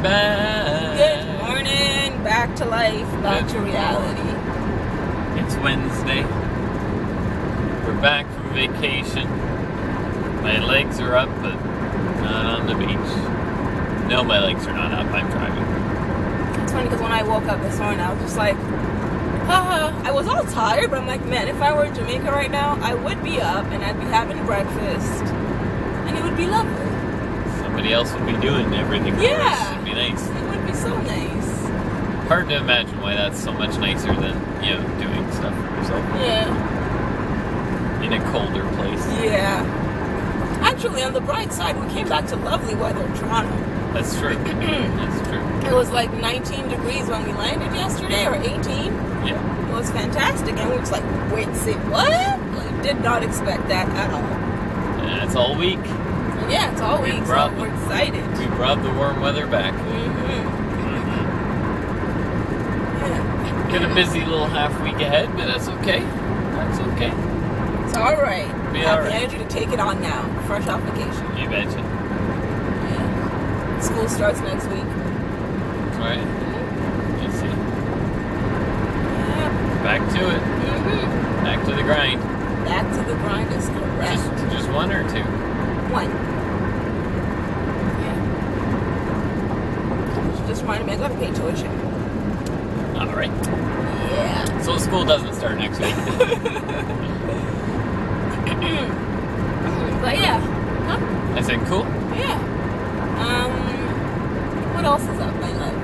back. Good morning. Back to life. Back to reality. It's Wednesday. We're back from vacation. My legs are up, but not on the beach. No, my legs are not up. I'm driving. It's funny because when I woke up this morning, I was just like, I was all tired, but I'm like, man, if I were in Jamaica right now, I would be up and I'd be having breakfast. And it would be lovely. Somebody else would be doing everything for us. It'd be nice. It would be so nice. Hard to imagine why that's so much nicer than, doing stuff for yourself. Yeah. In a colder place. Yeah. Actually, on the bright side, we came back to lovely weather in Toronto. That's true. That's true. It was like 19 degrees when we landed yesterday, or 18. Yeah. It was fantastic, and we were just like, wait, say what? Like, did not expect that at all. Yeah, it's all week. Yeah, it's all week, so we're excited. We brought the warm weather back. Yeah. Got a busy little half week ahead, but that's okay. That's okay. It's all right. Be Have all the right. energy to take it on now. Fresh off vacation. You betcha. Yeah. School starts next week. All right. Let's see. Yeah. Back to it. Back to the grind. Back to the grind is correct. Just one or two? One. Yeah. Just trying to make up pay tuition. All right. Yeah. So school doesn't start next week. But yeah. Huh? I said cool. Yeah. What else is up, my love?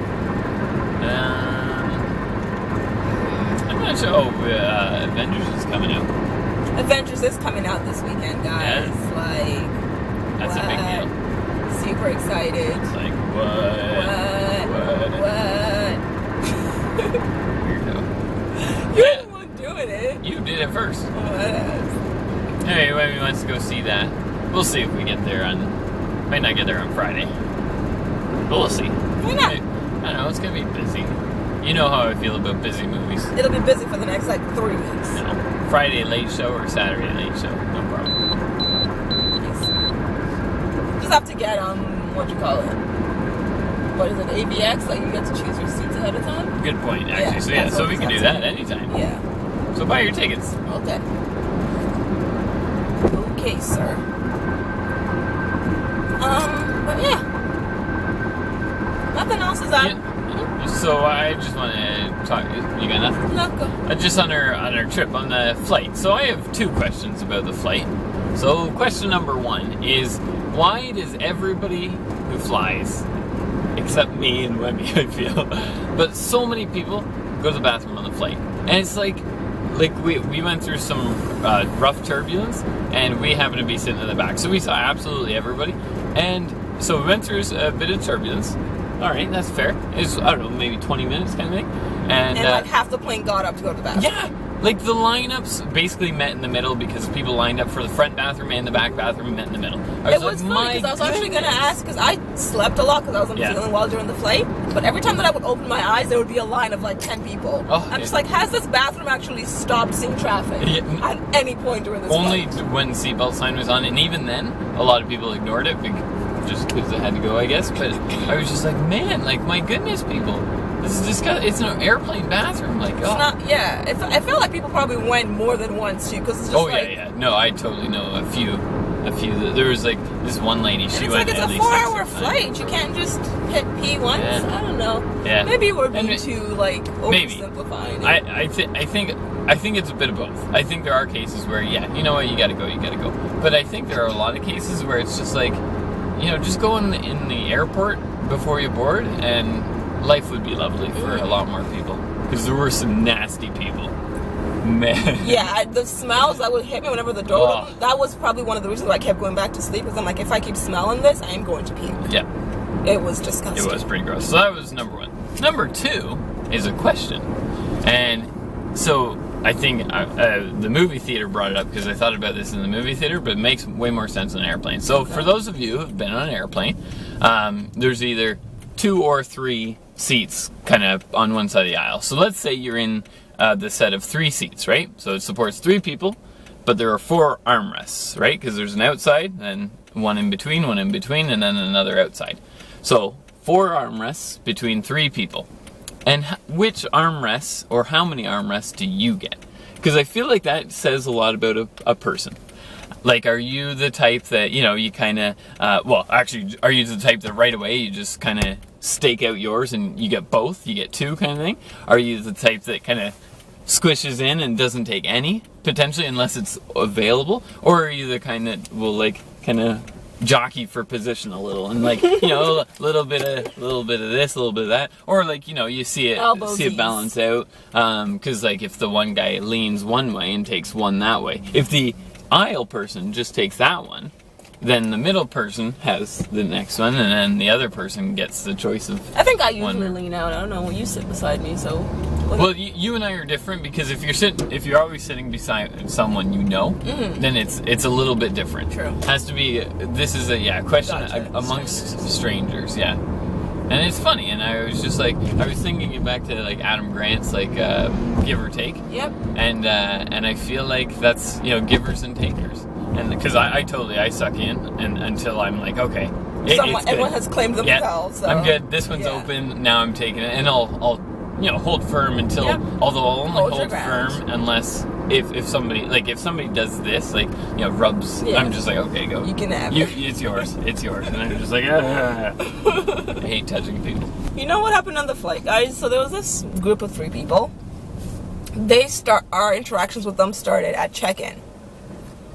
I'm not sure. Avengers is coming out. Avengers is coming out this weekend, guys. Yeah. Like, That's what? a big deal. Super excited. It's like, what? Weirdo. You're the one doing it. You did it first. What? Anyway, Wemi wants to go see that. We'll see if we get there might not get there on Friday. But we'll see. Why not? I don't know, it's going to be busy. You know how I feel about busy movies. It'll be busy for the next, 3 weeks. Friday late show or Saturday late show, no problem. Nice. Just have to get, what you call it? What is it, AVX? Like, you get to choose your seats ahead of time? Good point, actually. So we can do that anytime. Yeah. So buy your tickets. Okay. Okay, sir. But yeah. Nothing else is up. Yeah. So I just want to talk. You got nothing? No, go. Just on our trip on the flight. So I have two questions about the flight. So question number one is, why does everybody who flies, except me and Wemi, I feel, but so many people go to the bathroom on the flight, and it's like we went through some rough turbulence, and we happened to be sitting in the back, so we saw absolutely everybody, and so we went through a bit of turbulence. All right, that's fair. It's, I don't know, maybe 20 minutes kind of thing. And half the plane got up to go to the bathroom. Yeah! Like, the lineups basically met in the middle because people lined up for the front bathroom and the back bathroom met in the middle. It was funny because I was actually going to ask, because I slept a lot because I wasn't feeling well during the flight, but every time that I would open my eyes, there would be a line of 10 people. I'm just like, has this bathroom actually stopped seeing traffic at any point during this Only flight? when seatbelt sign was on, and even then, a lot of people ignored it just because they had to go, I guess. But I was just like, man, my goodness, people. This is just it's an airplane bathroom. It's not, I feel like people probably went more than once too, because it's just yeah. No, I totally know a few. There was this one lady. She went it's at a least 4-hour flight. You can't just hit P once. Yeah. I don't know. Yeah. Maybe we're being too oversimplified. I think it's a bit of both. I think there are cases where you know what, you gotta go. But I think there are a lot of cases where it's just just go in the airport before you board, and life would be lovely for a lot more people. Because there were some nasty people. Man. Yeah, the smells that would hit me whenever the door opened, that was probably one of the reasons why I kept going back to sleep, because I'm like, if I keep smelling this, I am going to puke. Yeah. It was disgusting. It was pretty gross. So that was number one. Number two is a question. And so I think the movie theater brought it up because I thought about this in the movie theater, but it makes way more sense on an airplane. So for those of you who have been on an airplane, there's either 2 or 3 seats kind of on one side of the aisle. So let's say you're in the set of 3 seats, right? So it supports 3 people, but there are 4 armrests, right? Because there's an outside, and one in between, and then another outside. So 4 armrests between 3 people. And which armrests, or how many armrests do you get? Because I feel like that says a lot about a person. Like, are you the type that, you know, you kind of, well, actually, are you the type that right away you just kind of stake out yours and you get both, you get 2 kind of thing? Are you the type that kind of squishes in and doesn't take any, potentially, unless it's available? Or are you the kind that will, like, kind of jockey for position a little and, like, you know, a little bit of this, a little bit of that, or, like, you know, you see it balance out, because, like, if the one guy leans one way and takes one that way, if the aisle person just takes that one, then the middle person has the next one, and then the other person gets the choice of. I think I usually lean out. I don't know when you sit beside me, so. Well, you and I are different because if you're always sitting beside someone you know, then it's a little bit different. True. Has to be. This is a question amongst strangers. Yeah. And it's funny, and I was just like, I was thinking back to like Adam Grant's like Give or Take. Yep. And I feel like that's, you know, givers and takers, and because I suck in and until I'm like, okay, everyone has claimed themselves. Yeah, so. I'm good. This one's open. Now I'm taking it, and I'll you know, hold firm until. Yep. Although I'll only hold firm unless if somebody does this, like, you know, rubs. Yeah. I'm just like, okay, go. You can have it. It's yours. It's yours. And I'm just like, I hate touching people. You know what happened on the flight, guys? So there was this group of 3 people. Our interactions with them started at check-in,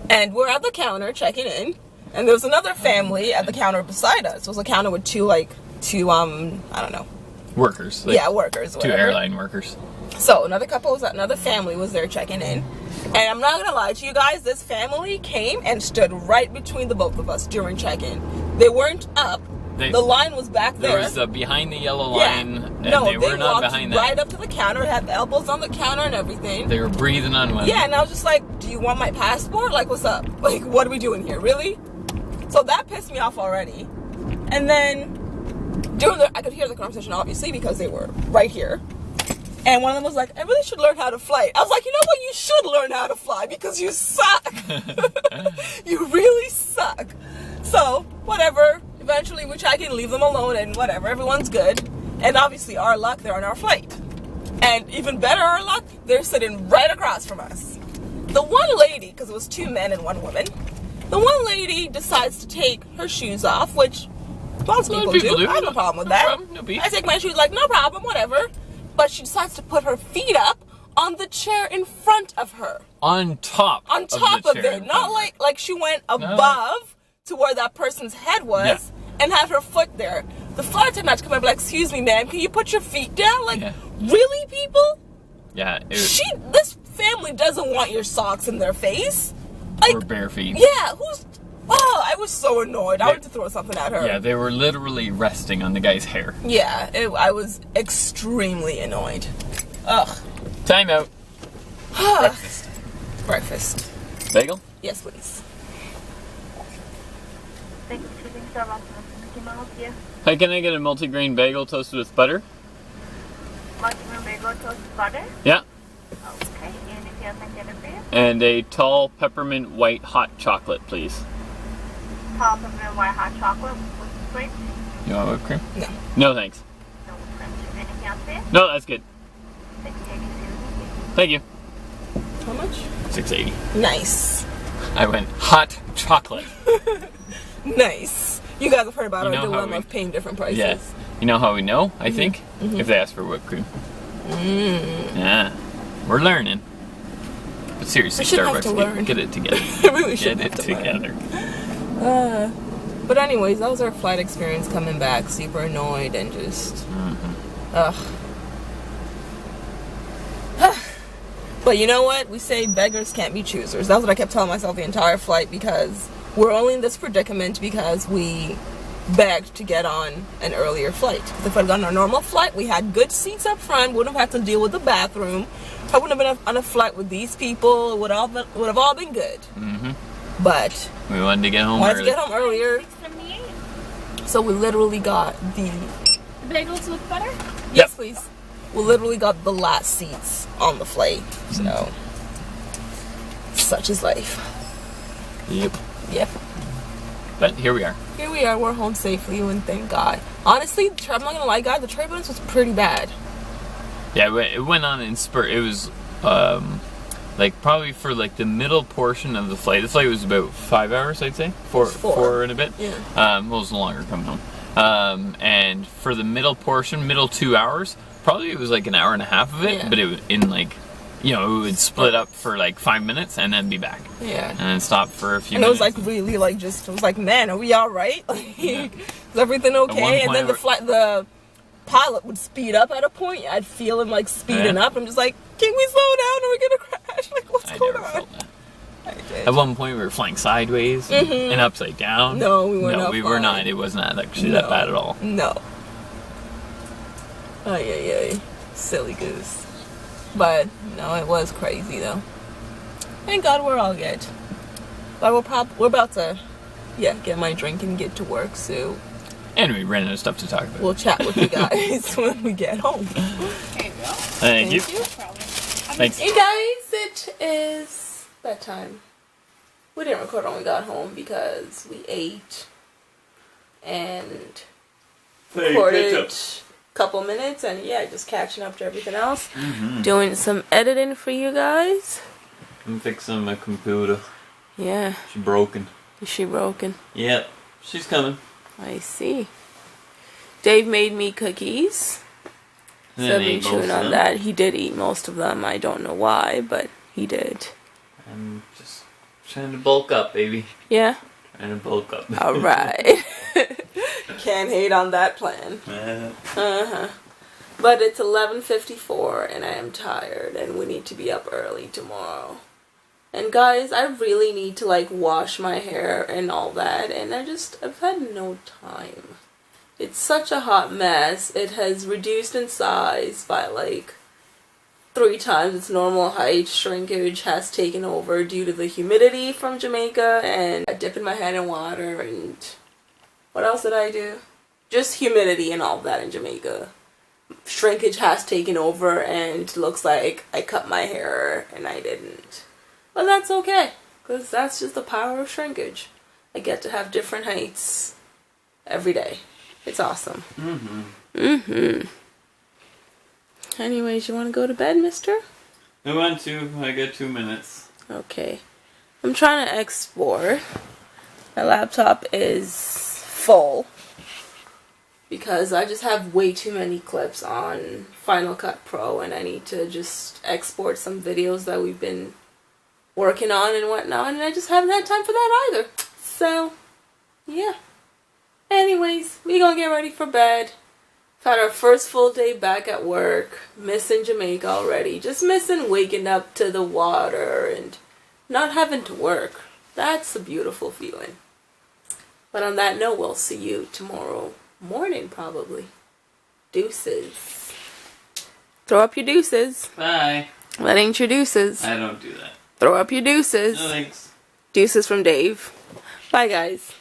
and we're at the counter checking in, and there was another family at the counter beside us. It was a counter with two I don't know. Workers. Like, workers. Whatever. 2 airline workers. So another family was there checking in, and I'm not gonna lie to you guys, this family came and stood right between the both of us during check-in. They weren't up. The line was back there. There was the behind the yellow line, and they were not behind that. Right up to the counter, had elbows on the counter and everything. They were breathing on one. Yeah, and I was just like, do you want my passport? Like, what's up? Like, what are we doing here? Really? So that pissed me off already. And then I could hear the conversation, obviously, because they were right here. And one of them was like, I really should learn how to fly. I was like, you know what? You should learn how to fly because you suck. You really suck. So, whatever. Eventually, we check in, leave them alone, and whatever. Everyone's good. And obviously, our luck, they're on our flight. And even better, our luck, they're sitting right across from us. The one lady, because it was 2 men and 1 woman, the one lady decides to take her shoes off, which lots of people do. I have no problem with that. No beef. I take my shoes like, no problem, whatever. But she decides to put her feet up on the chair in front of her. On top of it. Not like she went above to where that person's head was and had her foot there. The flight attendant come up like, excuse me, ma'am, can you put your feet down? Like, really, people? Yeah. This family doesn't want your socks in their face. Like, or bare feet. Yeah, I was so annoyed. I wanted to throw something at her. Yeah, they were literally resting on the guy's hair. Yeah, I was extremely annoyed. Ugh. Time out. Breakfast. Bagel? Yes, please. Thank you for choosing Starbucks. Can I help you? Hi, can I get a multigrain bagel toasted with butter? Multigrain bagel toasted with butter? Yeah. Okay, anything else I can get it for you? And a tall peppermint white hot chocolate, please. Tall peppermint white hot chocolate with whipped cream? You want whipped cream? No. No, thanks. No whipped cream. Anything else for you? No, that's good. Thank you. Thank you. How much? $6.80. Nice. I went hot chocolate. Nice. You guys have heard about our dilemma of paying different prices. Yeah. You know how we know, I think? If they ask for whipped cream. Yeah. We're learning. But seriously, Starbucks, get it together. Really get it together. But anyways, that was our flight experience coming back. Super annoyed and just... Ugh. But you know what? We say beggars can't be choosers. That's what I kept telling myself the entire flight, because we're only in this predicament because we begged to get on an earlier flight. Because if I'd gone on a normal flight, we had good seats up front, wouldn't have had to deal with the bathroom. I wouldn't have been on a flight with these people. It would have all been good. But we wanted to get home earlier. So we literally got the bagels with butter? Yes, please. We literally got the last seats on the flight. So such is life. Yep. Yep. But here we are. Here we are. We're home safely, and thank God. Honestly, I'm not gonna lie, guys, the turbulence was pretty bad. Yeah, it went on in spurt. It was like probably for like the middle portion of the flight. The flight was about 5 hours, I'd say, four and a bit. Yeah. Well, it was longer coming home. And for the middle portion, middle 2 hours, probably it was like an hour and a half of it. Yeah. But it was in like, you know, it would split up for like 5 minutes and then be back. Yeah. And then stop for a few and minutes. And it was like really like just, it was like, man, are we all right? Like, is everything okay? And then the pilot would speed up at a point. I'd feel him like speeding up. I'm just like, can we slow down or we're gonna crash? Like, what's going on? Felt that. I did. At one point, we were flying sideways and upside down. No, we were not. No, we were not. It was not actually that bad at all. No. Ay. Silly goose. But no, it was crazy though. Thank God we're all good. But we're about to, get my drink and get to work. So. And we ran out of stuff to talk about. We'll chat with you guys when we get home. There you go. Thank you. No problem. Thanks. Hey guys, it is bedtime. We didn't record when we got home because we ate and recorded a couple minutes and just catching up to everything else. Doing some editing for you guys. I'm fixing my computer. Yeah. She's broken. Is she broken? Yep. She's coming. I see. Dave made me cookies. So I've been chewing on that. He did eat most of them. I don't know why, but he did. I'm just trying to bulk up, baby. Yeah? Trying to bulk up. Alright. Can't hate on that plan. But it's 11:54 and I am tired and we need to be up early tomorrow. And guys, I really need to like wash my hair and all that, and I've had no time. It's such a hot mess. It has reduced in size by like 3 times its normal height. Shrinkage has taken over due to the humidity from Jamaica, and I dip in my head in water, and what else did I do? Just humidity and all that in Jamaica. Shrinkage has taken over and looks like I cut my hair and I didn't. But that's okay, because that's just the power of shrinkage. I get to have different heights every day. It's awesome. Anyways, you want to go to bed, mister? I want to. I got 2 minutes. Okay. I'm trying to export. My laptop is full because I just have way too many clips on Final Cut Pro, and I need to just export some videos that we've been working on and whatnot, and I just haven't had time for that either. So, yeah. Anyways, we gonna get ready for bed. Had our first full day back at work. Missing Jamaica already. Just missing waking up to the water and not having to work. That's a beautiful feeling. But on that note, we'll see you tomorrow morning probably. Deuces. Throw up your deuces. Bye. That ain't your deuces. I don't do that. Throw up your deuces. No thanks. Deuces from Dave. Bye, guys.